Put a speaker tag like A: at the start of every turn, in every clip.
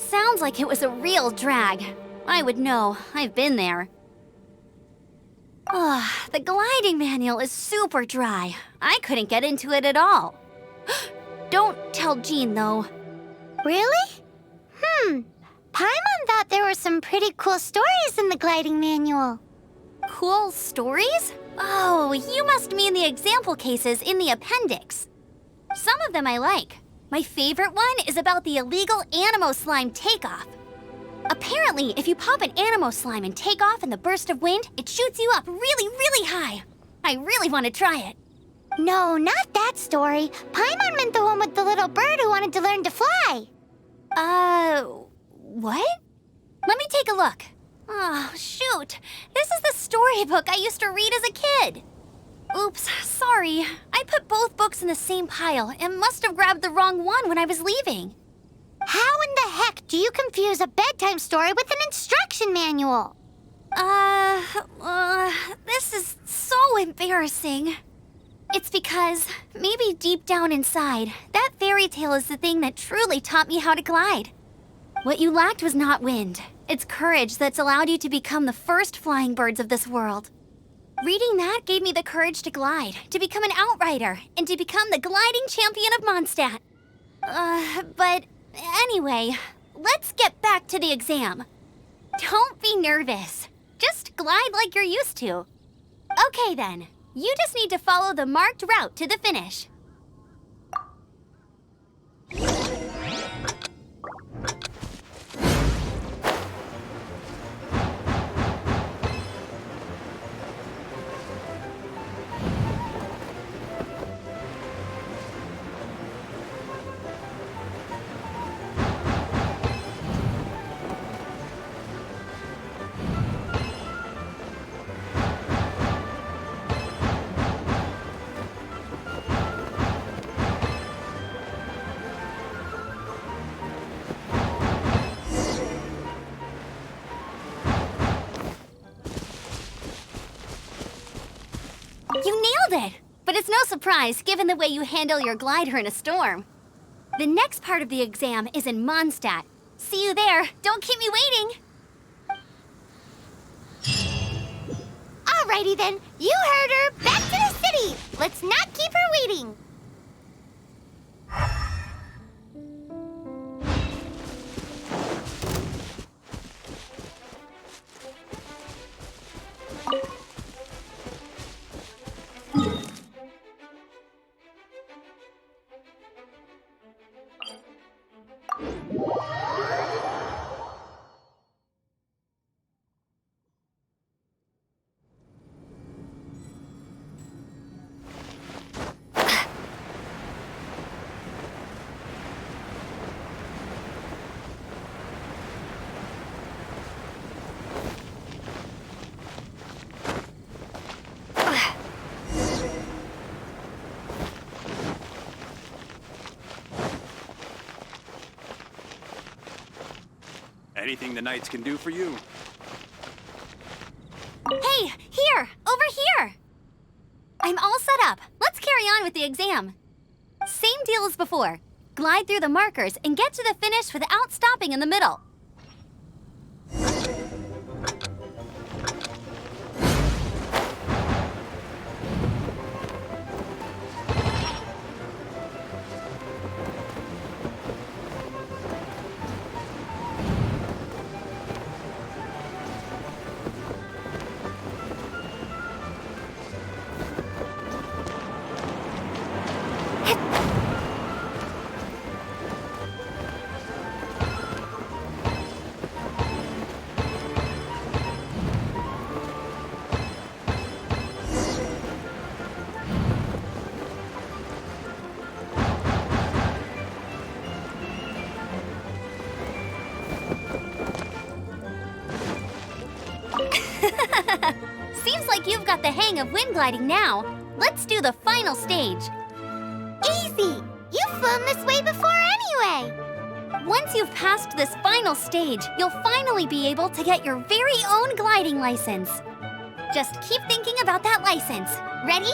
A: Sounds like it was a real drag. I would know. I've been there. Ugh, the gliding manual is super dry. I couldn't get into it at all. Don't tell Jean, though.
B: Really? Paimon thought there were some pretty cool stories in the gliding manual.
A: Cool stories? Oh, you must mean the example cases in the appendix. Some of them I like. My favorite one is about the illegal Animo slime takeoff. Apparently, if you pop an Animo slime and take off in the burst of wind, it shoots you up really, really high. I really want to try it.
B: No, not that story. Paimon meant the one with the little bird who wanted to learn to fly.
A: What? Let me take a look. Oh, shoot. This is the storybook I used to read as a kid. Oops, sorry. I put both books in the same pile and must have grabbed the wrong one when I was leaving.
B: How in the heck do you confuse a bedtime story with an instruction manual?
A: This is so embarrassing. It's because, maybe deep down inside, that fairy tale is the thing that truly taught me how to glide. What you lacked was not wind. It's courage that's allowed you to become the first flying birds of this world. Reading that gave me the courage to glide, to become an outrider, and to become the gliding champion of Mondstadt. But anyway, let's get back to the exam. Don't be nervous. Just glide like you're used to. Okay then, you just need to follow the marked route to the finish. You nailed it! But it's no surprise, given the way you handle your glider in a storm. The next part of the exam is in Mondstadt. See you there. Don't keep me waiting.
B: Alrighty then, you heard her. Back to the city. Let's not keep her waiting.
C: Anything the Knights can do for you.
A: Hey, here! Over here! I'm all set up. Let's carry on with the exam. Same deal as before. Glide through the markers and get to the finish without stopping in the middle. Seems like you've got the hang of wind gliding now. Let's do the final stage.
B: Easy. You've flown this way before anyway.
A: Once you've passed this final stage, you'll finally be able to get your very own gliding license. Just keep thinking about that license. Ready?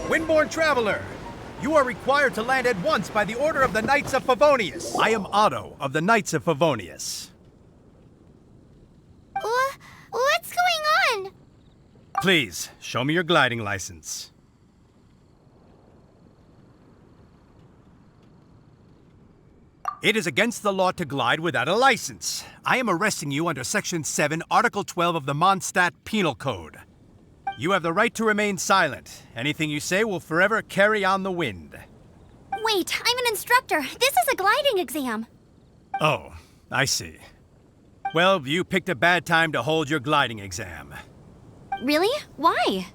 D: Windborne Traveler, you are required to land at once by the order of the Knights of Favonius. I am Otto of the Knights of Favonius.
B: What's going on?
D: Please, show me your gliding license. It is against the law to glide without a license. I am arresting you under Section 7, Article 12 of the Mondstadt Penal Code. You have the right to remain silent. Anything you say will forever carry on the wind.
A: Wait, I'm an instructor. This is a gliding exam.
D: Oh, I see. Well, you picked a bad time to hold your gliding exam.
A: Really? Why?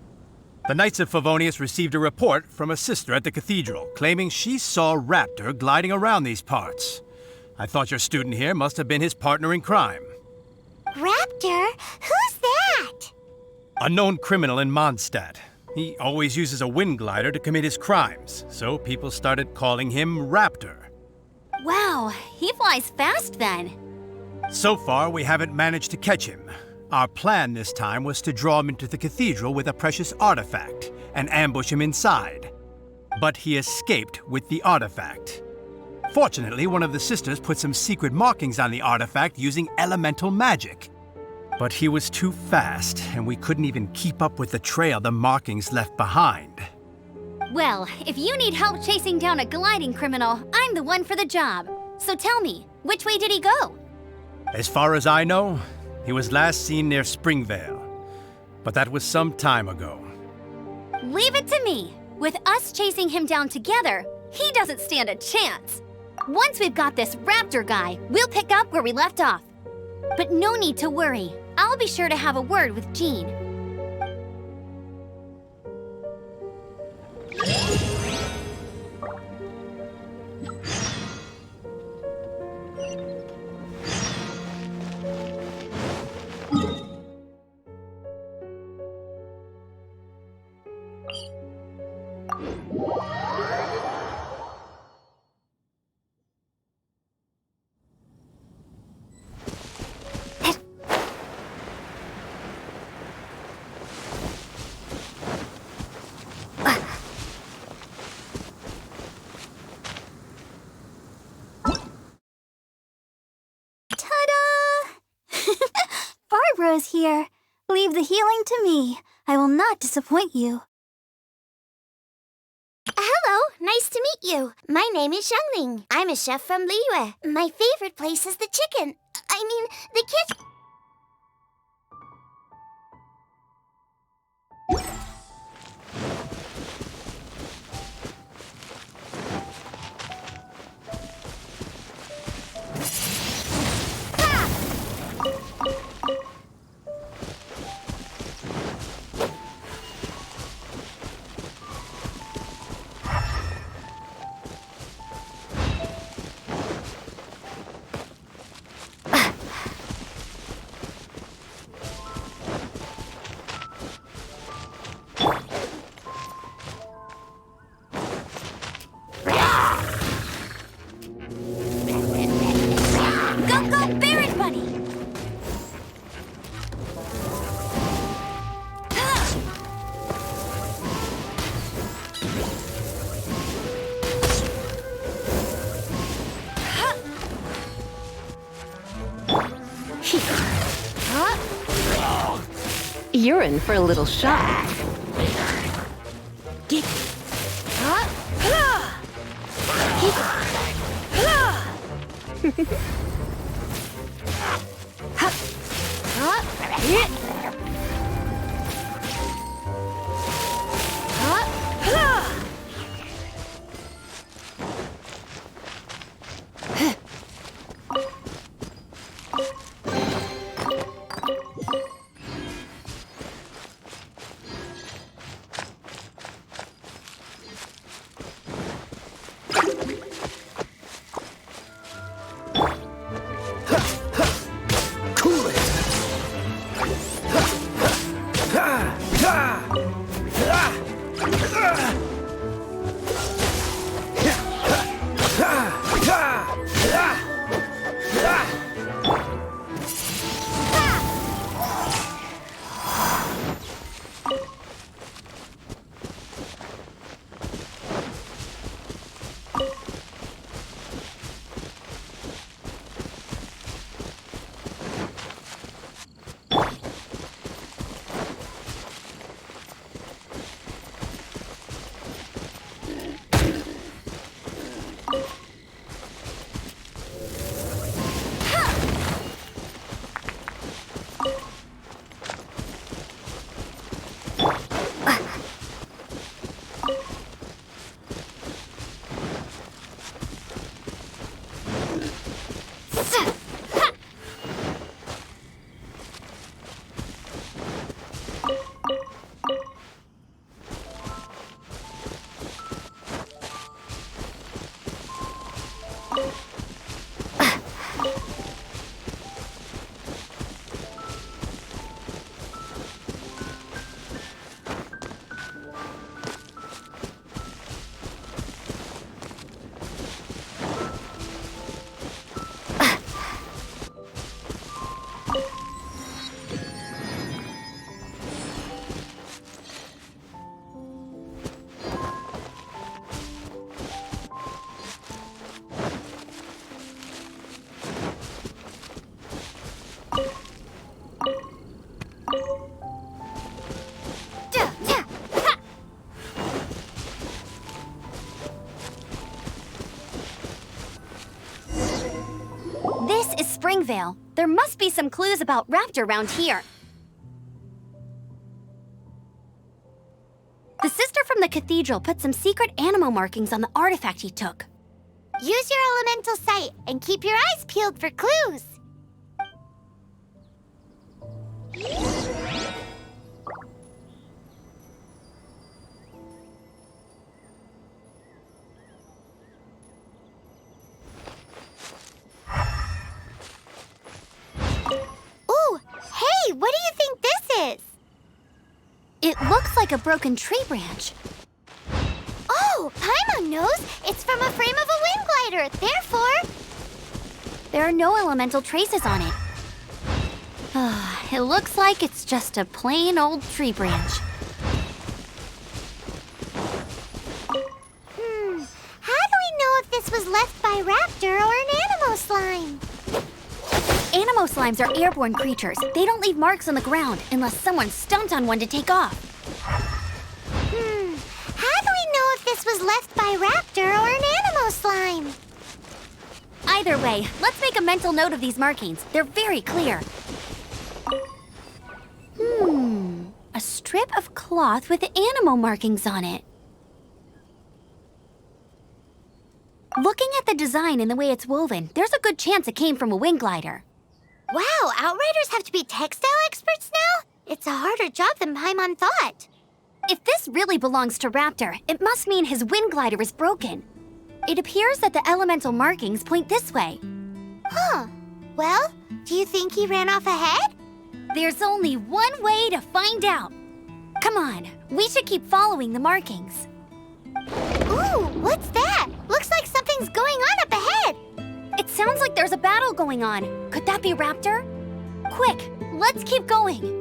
D: The Knights of Favonius received a report from a sister at the cathedral claiming she saw Raptor gliding around these parts. I thought your student here must have been his partner in crime.
B: Raptor? Who's that?
D: A known criminal in Mondstadt. He always uses a wind glider to commit his crimes, so people started calling him Raptor.
A: Wow, he flies fast then.
D: So far, we haven't managed to catch him. Our plan this time was to draw him into the cathedral with a precious artifact and ambush him inside. But he escaped with the artifact. Fortunately, one of the sisters put some secret markings on the artifact using elemental magic. But he was too fast, and we couldn't even keep up with the trail the markings left behind.
A: Well, if you need help chasing down a gliding criminal, I'm the one for the job. So tell me, which way did he go?
D: As far as I know, he was last seen near Springvale. But that was some time ago.
A: Leave it to me. With us chasing him down together, he doesn't stand a chance. Once we've got this Raptor guy, we'll pick up where we left off. But no need to worry. I'll be sure to have a word with Jean.
B: Barbara's here. Leave the healing to me. I will not disappoint you. Hello, nice to meet you. My name is Xiangling. I'm a chef from Liyue. My favorite place is the chicken. I mean, the kitchen.
E: You're in for a little shock.
A: Springvale. There must be some clues about Raptor around here. The sister from the cathedral put some secret animal markings on the artifact he took.
B: Use your elemental sight and keep your eyes peeled for clues. Ooh, hey, what do you think this is?
A: It looks like a broken tree branch.
B: Oh, Paimon knows. It's from a frame of a wind glider. Therefore,
A: There are no elemental traces on it. It looks like it's just a plain old tree branch.
B: how do we know if this was left by Raptor or an Animo slime?
A: Animo slimes are airborne creatures. They don't leave marks on the ground unless someone stomped on one to take off.
B: How do we know if this was left by Raptor or an Animo slime?
A: Either way, let's make a mental note of these markings. They're very clear. A strip of cloth with Animo markings on it. Looking at the design and the way it's woven, there's a good chance it came from a wing glider.
B: Wow, Outriders have to be textile experts now? It's a harder job than Paimon thought.
A: If this really belongs to Raptor, it must mean his wind glider is broken. It appears that the elemental markings point this way.
B: Huh. Well, do you think he ran off ahead?
A: There's only one way to find out. Come on, we should keep following the markings.
B: Ooh, what's that? Looks like something's going on up ahead.
A: It sounds like there's a battle going on. Could that be Raptor? Quick, let's keep going.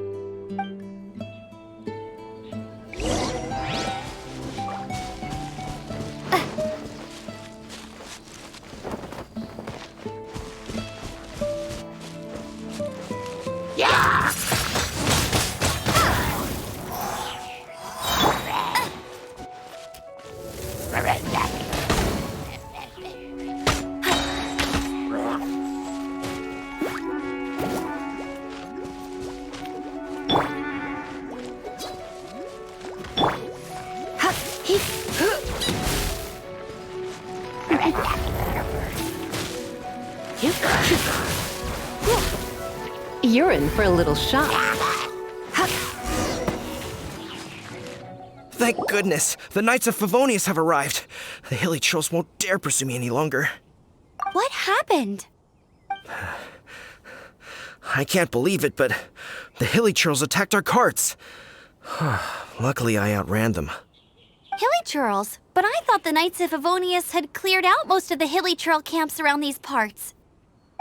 E: You're in for a little shock.
F: Thank goodness! The Knights of Favonius have arrived. The hilly trolls won't dare pursue me any longer.
A: What happened?
F: I can't believe it, but the hilly trolls attacked our carts. Luckily, I outran them.
A: Hilly churls? But I thought the Knights of Favonius had cleared out most of the hilly churl camps around these parts.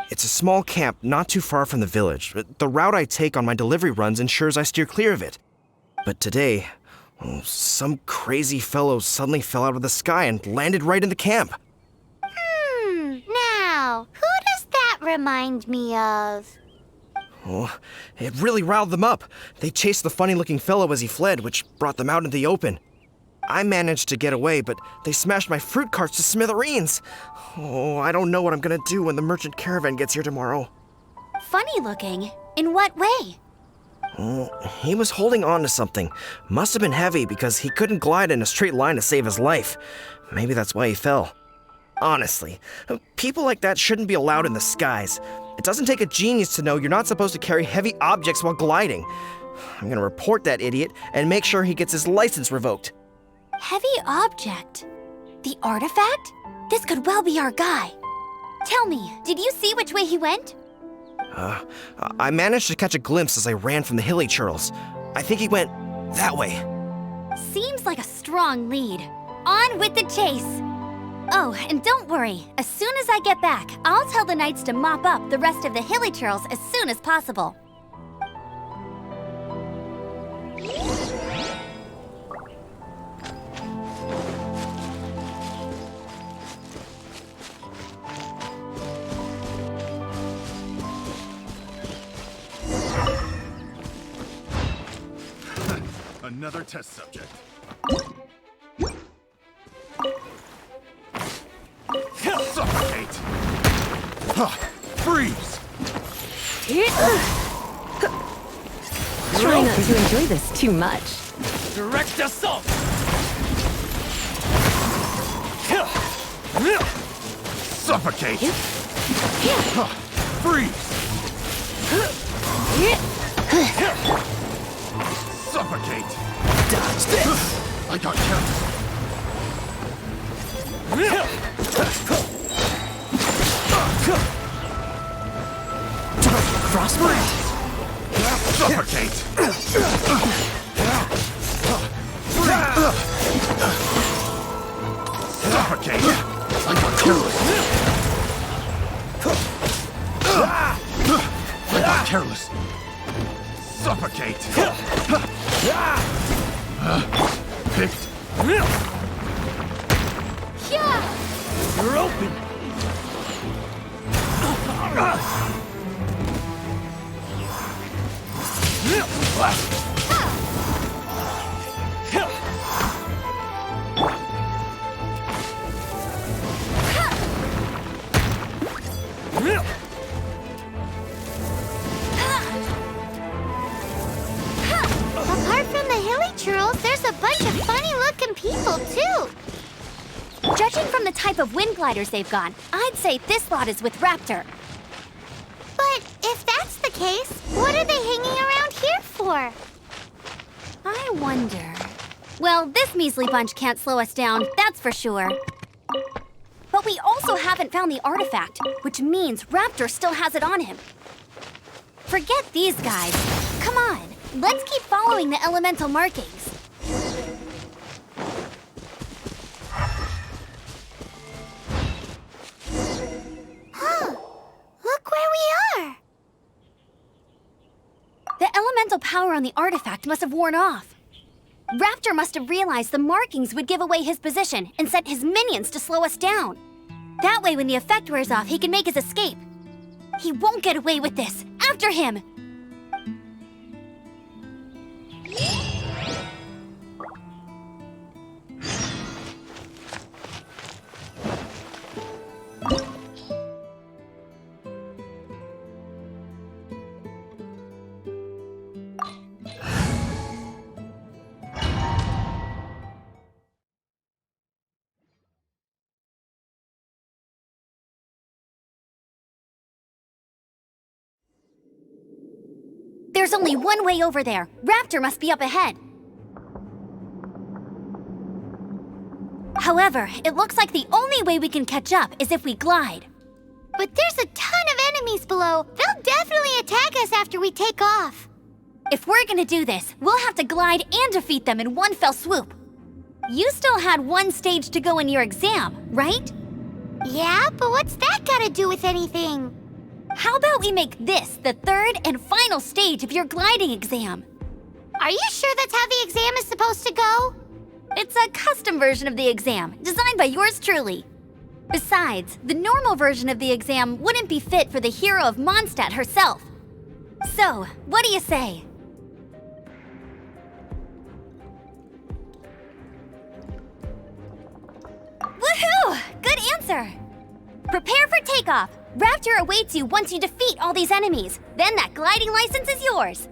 F: It's a small camp not too far from the village. The route I take on my delivery runs ensures I steer clear of it. But today, some crazy fellow suddenly fell out of the sky and landed right in the camp.
B: Now, who does that remind me of?
F: Oh, it really riled them up. They chased the funny-looking fellow as he fled, which brought them out in the open. I managed to get away, but they smashed my fruit carts to smithereens. Oh, I don't know what I'm gonna do when the merchant caravan gets here tomorrow.
A: Funny looking? In what way?
F: Oh, he was holding on to something. Must have been heavy because he couldn't glide in a straight line to save his life. Maybe that's why he fell. Honestly, people like that shouldn't be allowed in the skies. It doesn't take a genius to know you're not supposed to carry heavy objects while gliding. I'm gonna report that idiot and make sure he gets his license revoked.
A: Heavy object? The artifact? This could well be our guy. Tell me, did you see which way he went?
F: I managed to catch a glimpse as I ran from the hilly churls. I think he went that way.
A: Seems like a strong lead. On with the chase! Oh, and don't worry. As soon as I get back, I'll tell the knights to mop up the rest of the hilly churls as soon as possible.
G: Another test subject. Suffocate! Freeze!
E: Try not to enjoy this too much.
H: Direct assault!
G: Suffocate! Freeze! Suffocate!
H: Dodge this!
G: I got careless.
H: Frostbite!
G: Suffocate! Suffocate! I got careless. I got careless. Suffocate! Picked.
H: You're open!
B: Apart from the hilly trolls, there's a bunch of funny-looking people, too.
A: Judging from the type of wind gliders they've got, I'd say this lot is with Raptor.
B: But if that's the case, what are they hanging around here for?
A: I wonder... Well, this measly bunch can't slow us down, that's for sure. But we also haven't found the artifact, which means Raptor still has it on him. Forget these guys. Come on, let's keep following the elemental markings.
B: Look where we are.
A: The elemental power on the artifact must have worn off. Raptor must have realized the markings would give away his position and sent his minions to slow us down. That way, when the effect wears off, he can make his escape. He won't get away with this. After him! There's only one way over there. Raptor must be up ahead. However, it looks like the only way we can catch up is if we glide.
B: But there's a ton of enemies below. They'll definitely attack us after we take off.
A: If we're gonna do this, we'll have to glide and defeat them in one fell swoop. You still had one stage to go in your exam, right?
B: Yeah, but what's that got to do with anything?
A: How about we make this the third and final stage of your gliding exam?
B: Are you sure that's how the exam is supposed to go?
A: It's a custom version of the exam, designed by yours truly. Besides, the normal version of the exam wouldn't be fit for the hero of Mondstadt herself. So, what do you say? Woohoo! Good answer! Prepare for takeoff. Raptor awaits you once you defeat all these enemies. Then that gliding license is yours.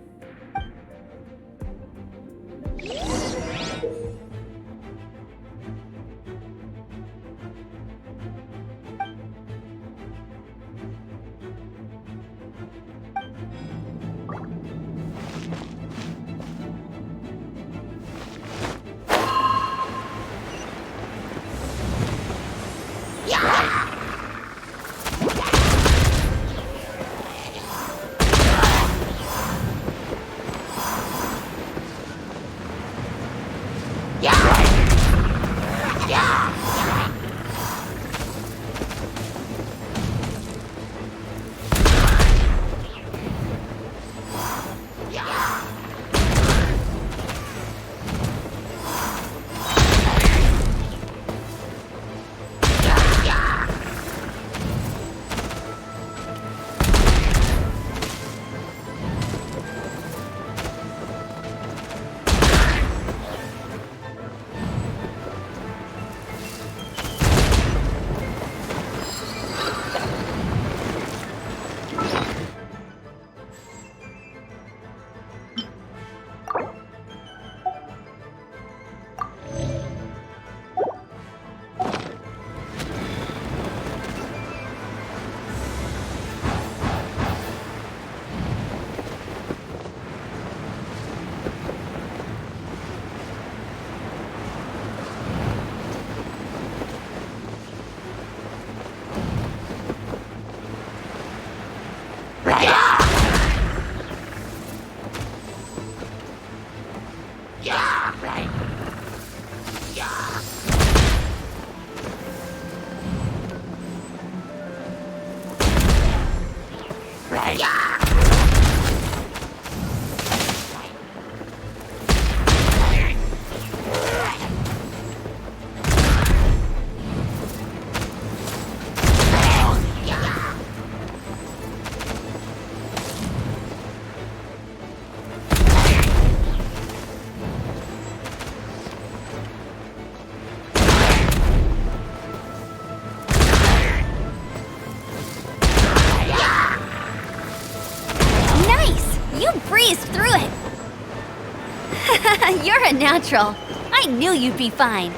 A: You're a natural. I knew you'd be fine.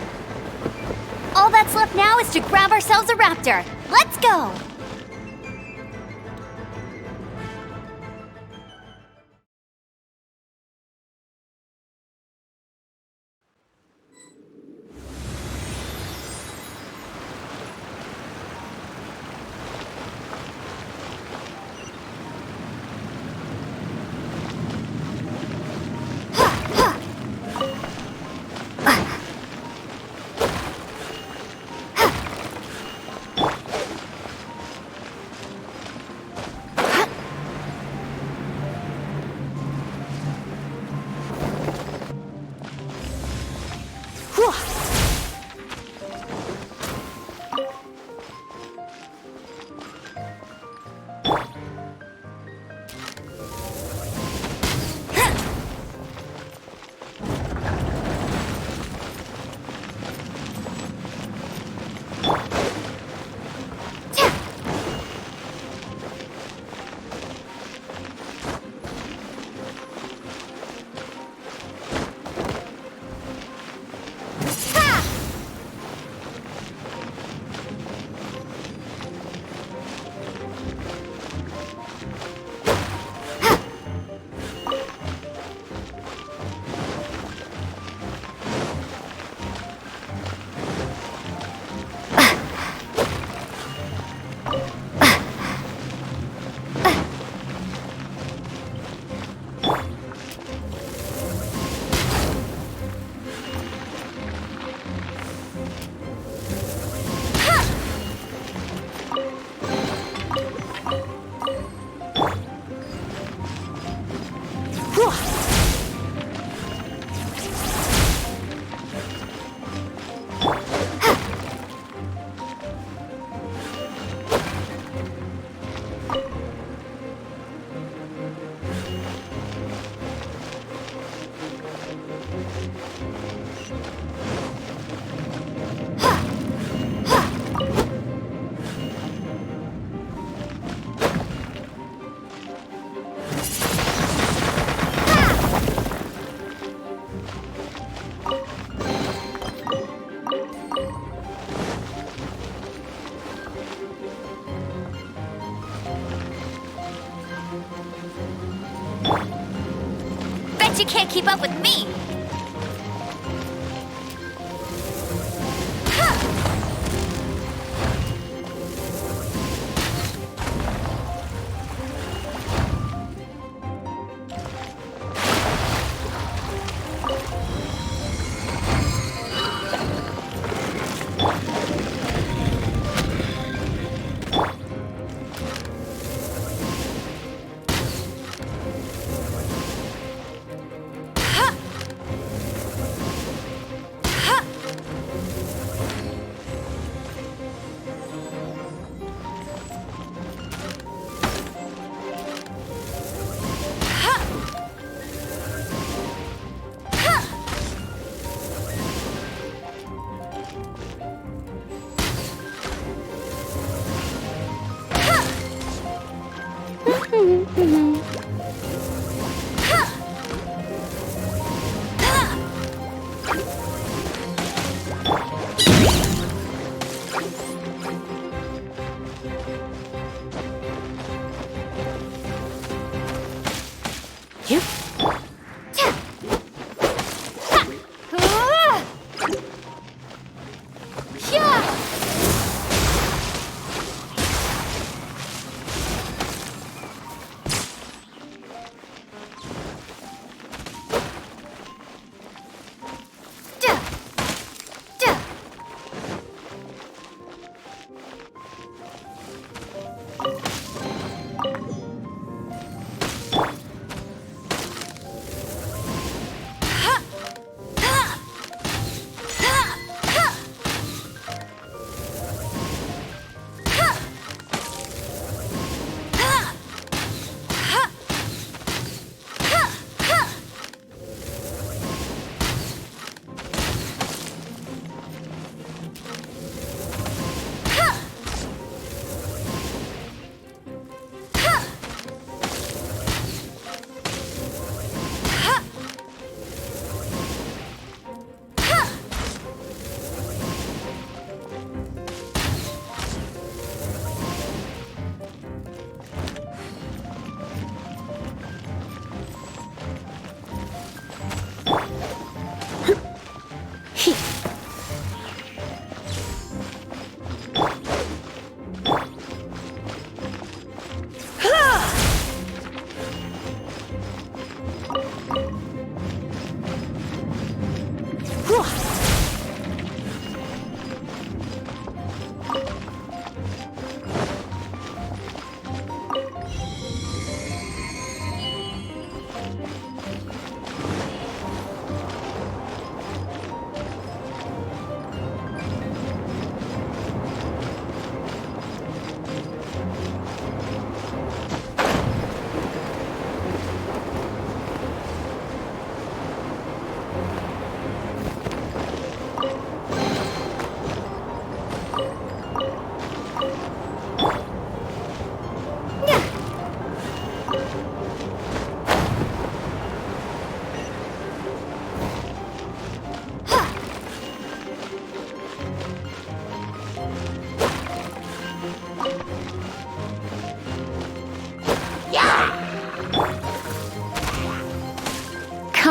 A: All that's left now is to grab ourselves a raptor. Let's go! Bet you can't keep up with me!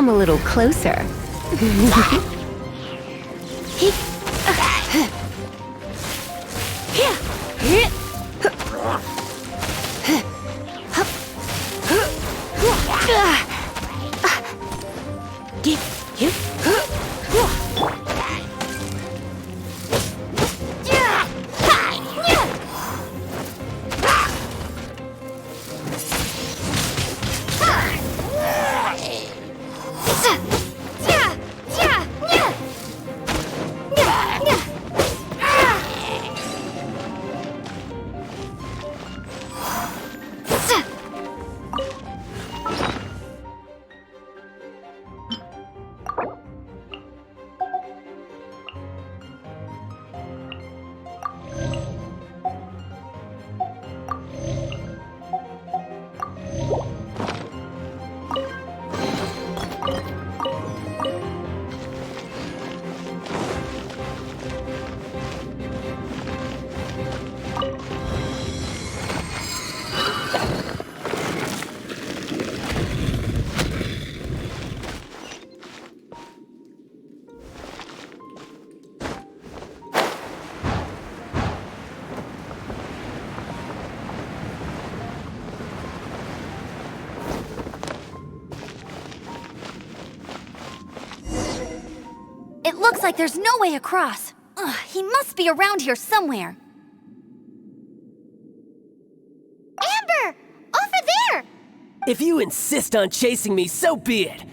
E: come a little closer.
A: It looks like there's no way across. Ugh, he must be around here somewhere.
B: Amber! Over there!
H: If you insist on chasing me, so be it.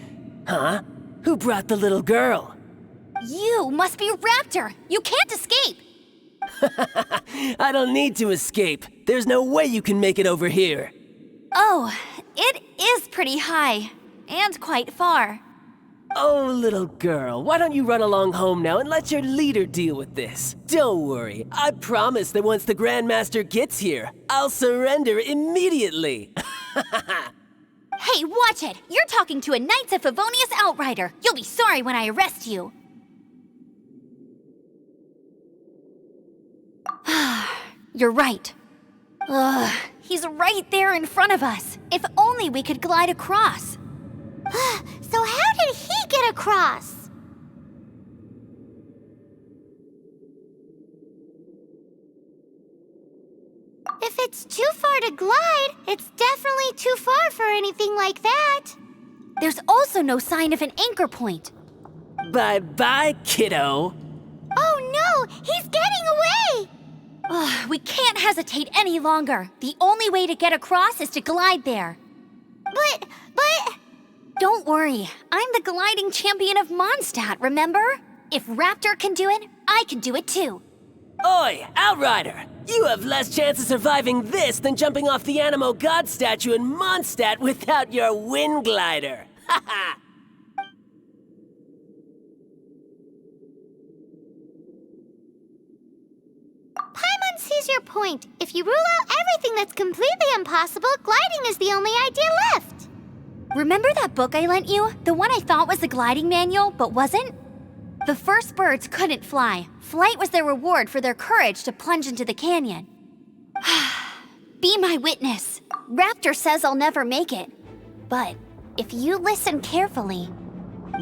H: Huh? Who brought the little girl?
A: You must be Raptor. You can't escape.
H: I don't need to escape. There's no way you can make it over here.
A: Oh, it is pretty high. And quite far.
H: Oh, little girl, why don't you run along home now and let your leader deal with this? Don't worry, I promise that once the Grandmaster gets here, I'll surrender immediately.
A: Hey, watch it! You're talking to a Knights of Favonius outrider. You'll be sorry when I arrest you. You're right. Ugh, he's right there in front of us. If only we could glide across.
B: So how did he get across? If it's too far to glide, it's definitely too far for anything like that.
A: There's also no sign of an anchor point.
H: Bye-bye, kiddo.
B: Oh no, he's getting away!
A: Ugh, we can't hesitate any longer. The only way to get across is to glide there.
B: But...
A: Don't worry, I'm the gliding champion of Mondstadt, remember? If Raptor can do it, I can do it too.
H: Oi, Outrider! You have less chance of surviving this than jumping off the Animo God statue in Mondstadt without your wind glider. Haha!
B: Paimon sees your point. If you rule out everything that's completely impossible, gliding is the only idea left.
A: Remember that book I lent you? The one I thought was the gliding manual, but wasn't? The first birds couldn't fly. Flight was their reward for their courage to plunge into the canyon. Be my witness. Raptor says I'll never make it. But if you listen carefully...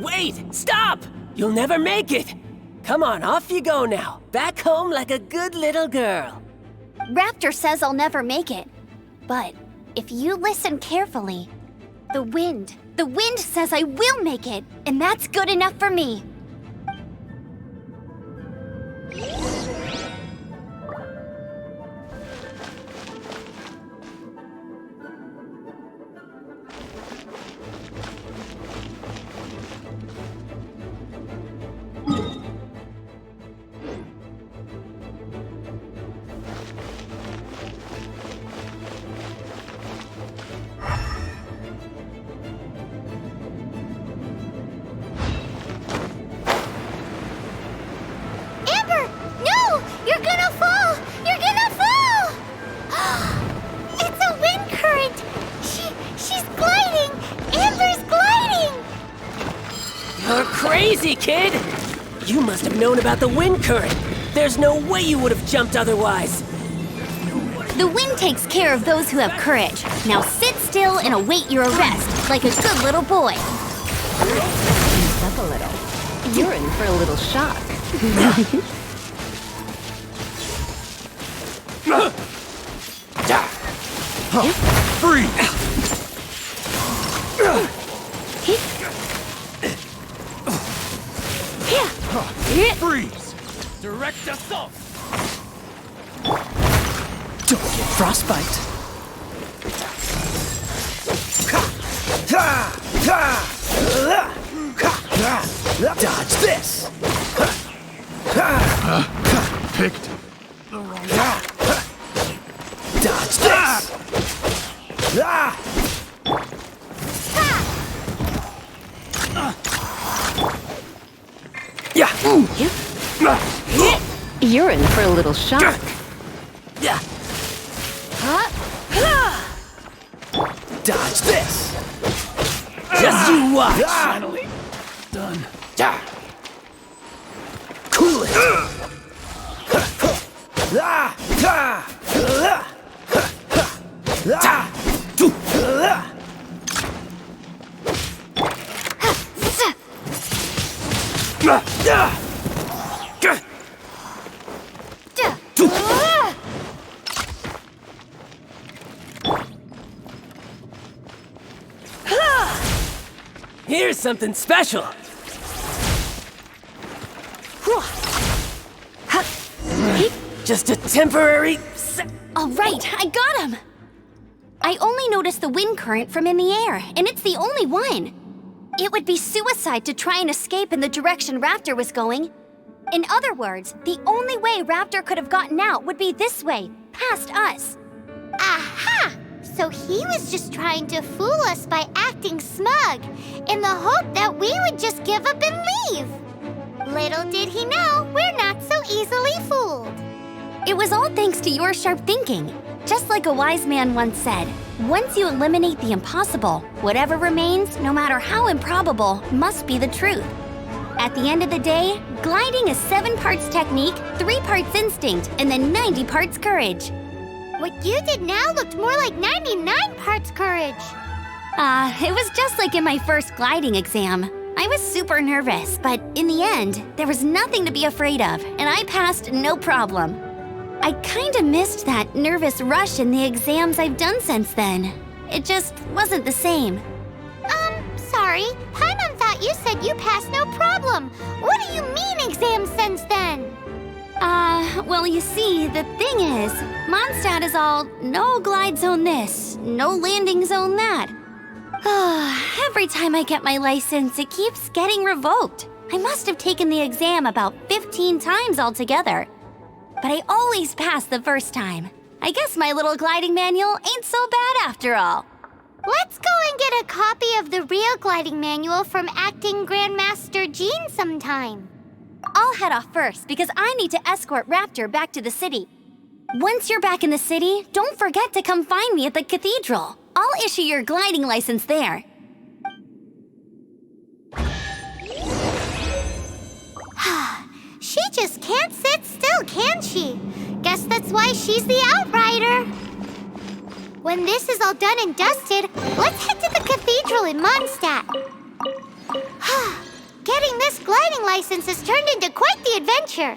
H: Wait! Stop! You'll never make it! Come on, off you go now. Back home like a good little girl.
A: Raptor says I'll never make it. But if you listen carefully... The wind says I will make it, and that's good enough for me.
H: Crazy, kid! You must have known about the wind current. There's no way you would have jumped otherwise.
A: The wind takes care of those who have courage. Now sit still and await your arrest, like a good little boy.
E: Ease up a little. You're in for a little shock.
G: Freeze! Freeze!
H: Direct assault!
E: Don't get frostbite.
F: Dodge this!
G: Picked the wrong
F: Dodge this!
E: You're in for a little shock.
F: Dodge this!
H: Just you watch!
G: Finally done.
F: Cool it!
H: Here's something special! Just a temporary...
A: All right, I got him! I only noticed the wind current from in the air, and it's the only one. It would be suicide to try and escape in the direction Raptor was going. In other words, the only way Raptor could have gotten out would be this way, past us.
B: Aha! So he was just trying to fool us by acting smug, in the hope that we would just give up and leave. Little did he know, we're not so easily fooled.
A: It was all thanks to your sharp thinking. Just like a wise man once said, once you eliminate the impossible, whatever remains, no matter how improbable, must be the truth. At the end of the day, gliding is 7 parts technique, 3 parts instinct, and then 90 parts courage.
B: What you did now looked more like 99 parts courage.
A: It was just like in my first gliding exam. I was super nervous, but in the end, there was nothing to be afraid of, and I passed no problem. I kinda missed that nervous rush in the exams I've done since then. It just wasn't the same.
B: Sorry. Paimon thought you said you passed no problem. What do you mean exams since then?
A: Well, you see, the thing is, Mondstadt is all no glide zone this, no landing zone that. Every time I get my license, it keeps getting revoked. I must have taken the exam about 15 times altogether. But I always pass the first time. I guess my little gliding manual ain't so bad after all.
B: Let's go and get a copy of the real gliding manual from Acting Grandmaster Jean sometime.
A: I'll head off first because I need to escort Raptor back to the city. Once you're back in the city, don't forget to come find me at the cathedral. I'll issue your gliding license there.
B: She just can't sit still, can she? Guess that's why she's the Outrider. When this is all done and dusted, let's head to the cathedral in Mondstadt. Getting this gliding license has turned into quite the adventure.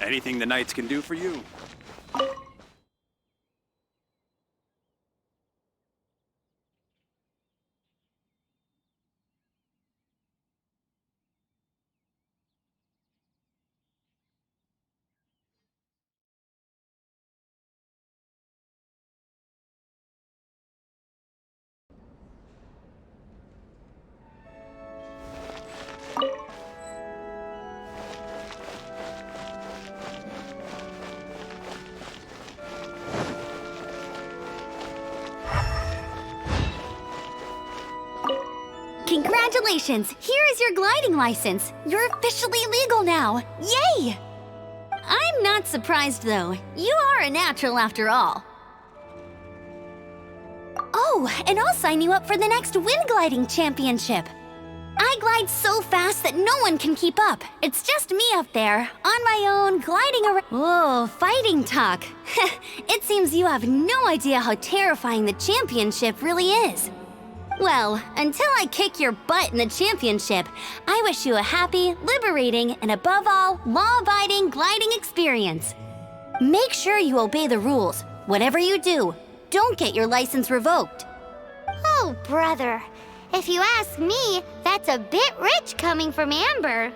C: Anything the Knights can do for you.
A: Congratulations! Here is your gliding license. You're officially legal now. Yay! I'm not surprised, though. You are a natural after all. Oh, and I'll sign you up for the next wind gliding championship. I glide so fast that no one can keep up. It's just me up there, on my own, gliding around. Whoa, fighting talk. It seems you have no idea how terrifying the championship really is. Well, until I kick your butt in the championship, I wish you a happy, liberating, and above all, law-abiding gliding experience. Make sure you obey the rules. Whatever you do, don't get your license revoked.
B: Oh, brother. If you ask me, that's a bit rich coming from Amber.